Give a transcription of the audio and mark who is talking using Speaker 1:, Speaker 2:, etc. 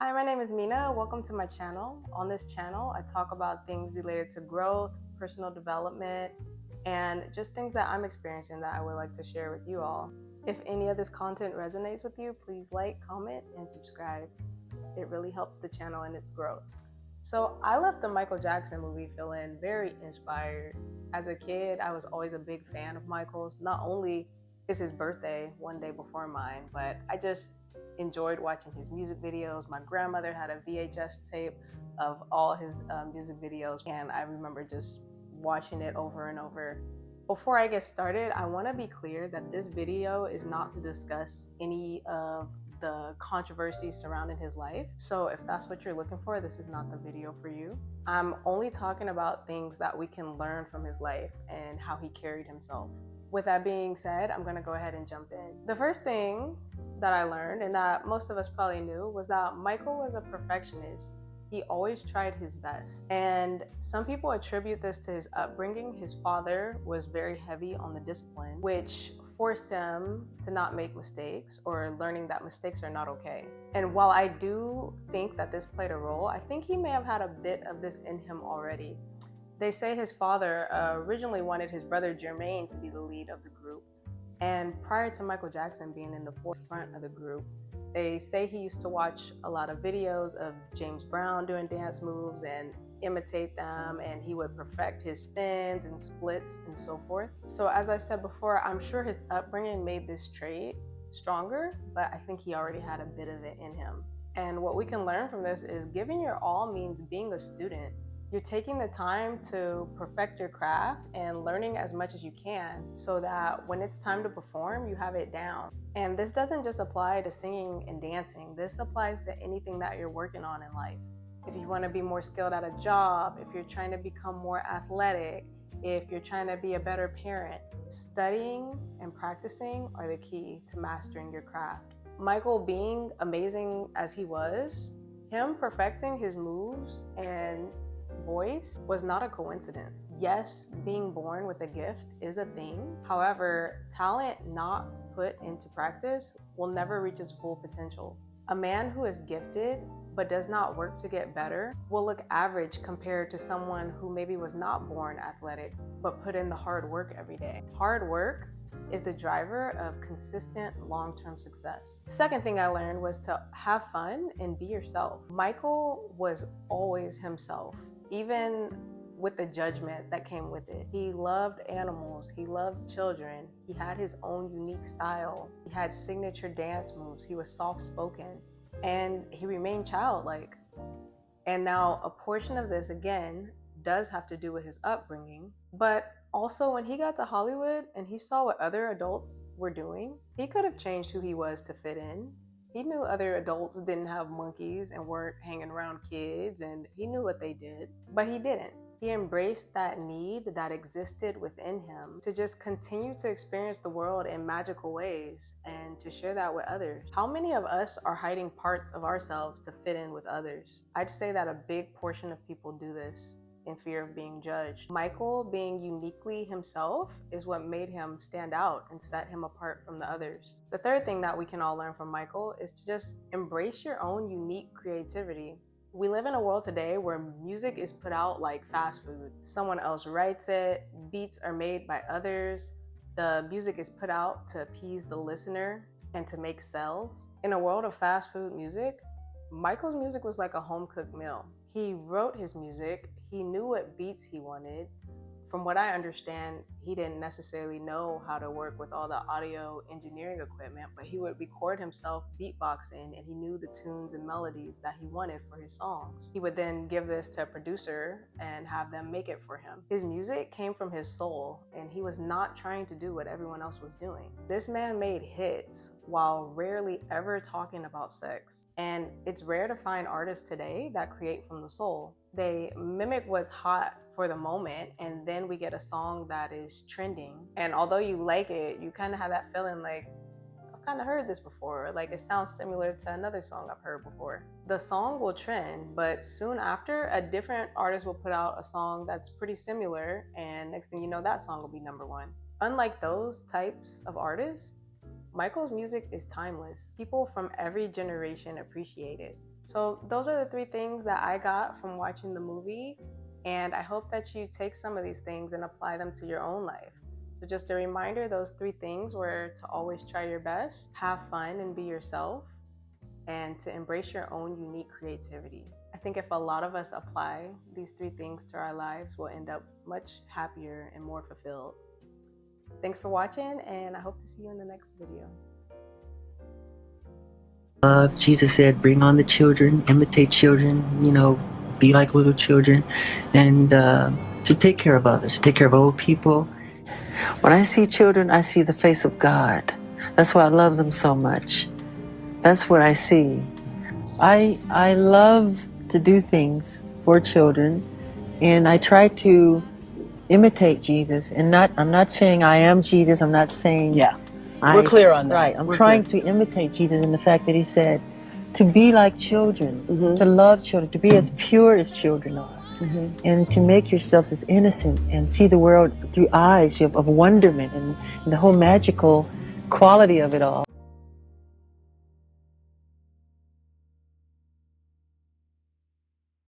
Speaker 1: Hi, my name is Mina. Welcome to my channel. On this channel, I talk about things related to growth, personal development, and just things that I'm experiencing that I would like to share with you all. If any of this content resonates with you, please like, comment, and subscribe. It really helps the channel in its growth. So I left the Michael Jackson movie feeling very inspired. As a kid, I was always a big fan of Michael's. Not only is his birthday one day before mine, but I just enjoyed watching his music videos. My grandmother had a VHS tape of all his music videos, and I remember just watching it over and over. Before I get started, I want to be clear that this video is not to discuss any of the controversies surrounding his life. So if that's what you're looking for, this is not the video for you. I'm only talking about things that we can learn from his life and how he carried himself. With that being said, I'm going to go ahead and jump in. The first thing that I learned, and that most of us probably knew, was that Michael was a perfectionist. He always tried his best. And some people attribute this to his upbringing. His father was very heavy on the discipline, which forced him to not make mistakes, or learning that mistakes are not okay. And while I do think that this played a role, I think he may have had a bit of this in him already. They say his father originally wanted his brother Jermaine to be the lead of the group. And prior to Michael Jackson being in the forefront of the group, they say he used to watch a lot of videos of James Brown doing dance moves and imitate them, and he would perfect his spins and splits and so forth. So as I said before, I'm sure his upbringing made this trait stronger, but I think he already had a bit of it in him. And what we can learn from this is giving your all means being a student. You're taking the time to perfect your craft and learning as much as you can so that when it's time to perform, you have it down. And this doesn't just apply to singing and dancing. This applies to anything that you're working on in life. If you want to be more skilled at a job, if you're trying to become more athletic, if you're trying to be a better parent, studying and practicing are the key to mastering your craft. Michael, being amazing as he was, him perfecting his moves and voice was not a coincidence. Yes, being born with a gift is a thing. However, talent not put into practice will never reach its full potential. A man who is gifted but does not work to get better will look average compared to someone who maybe was not born athletic but put in the hard work every day. Hard work is the driver of consistent long-term success. Second thing I learned was to have fun and be yourself. Michael was always himself, even with the judgment that came with it. He loved animals, he loved children, he had his own unique style, he had signature dance moves, he was soft-spoken, and he remained childlike. And now a portion of this, again, does have to do with his upbringing, but also when he got to Hollywood and he saw what other adults were doing, he could have changed who he was to fit in. He knew other adults didn't have monkeys and weren't hanging around kids, and he knew what they did, but he didn't. He embraced that need that existed within him to just continue to experience the world in magical ways and to share that with others. How many of us are hiding parts of ourselves to fit in with others? I'd say that a big portion of people do this in fear of being judged. Michael, being uniquely himself, is what made him stand out and set him apart from the others. The third thing that we can all learn from Michael is to just embrace your own unique creativity. We live in a world today where music is put out like fast food. Someone else writes it, beats are made by others, the music is put out to appease the listener and to make sales. In a world of fast food music, Michael's music was like a home-cooked meal. He wrote his music, he knew what beats he wanted. From what I understand, he didn't necessarily know how to work with all the audio engineering equipment, but he would record himself beatboxing and he knew the tunes and melodies that he wanted for his songs. He would then give this to a producer and have them make it for him. His music came from his soul and he was not trying to do what everyone else was doing. This man made hits while rarely ever talking about sex. And it's rare to find artists today that create from the soul. They mimic what's hot for the moment, and then we get a song that is trending. And although you like it, you kind of have that feeling like, I've kind of heard this before. Like it sounds similar to another song I've heard before. The song will trend, but soon after, a different artist will put out a song that's pretty similar, and next thing you know, that song will be #1. Unlike those types of artists, Michael's music is timeless. People from every generation appreciate it. So those are the three things that I got from watching the movie, and I hope that you take some of these things and apply them to your own life. So just a reminder, those three things were to always try your best, have fun and be yourself, and to embrace your own unique creativity. I think if a lot of us apply these three things to our lives, we'll end up much happier and more fulfilled. Thanks for watching, and I hope to see you in the next video.
Speaker 2: Jesus said, bring on the children, imitate children, be like little children, and to take care of others, to take care of old people. When I see children, I see the face of God. That's why I love them so much. That's what I see. I love to do things for children, and I try to imitate Jesus. And I'm not saying I am Jesus. I'm not saying
Speaker 3: we're clear on that.
Speaker 2: Right. I'm trying to imitate Jesus in the fact that he said to be like children, to love children, to be as pure as children are, and to make yourselves as innocent and see the world through eyes of wonderment and the whole magical quality of it all.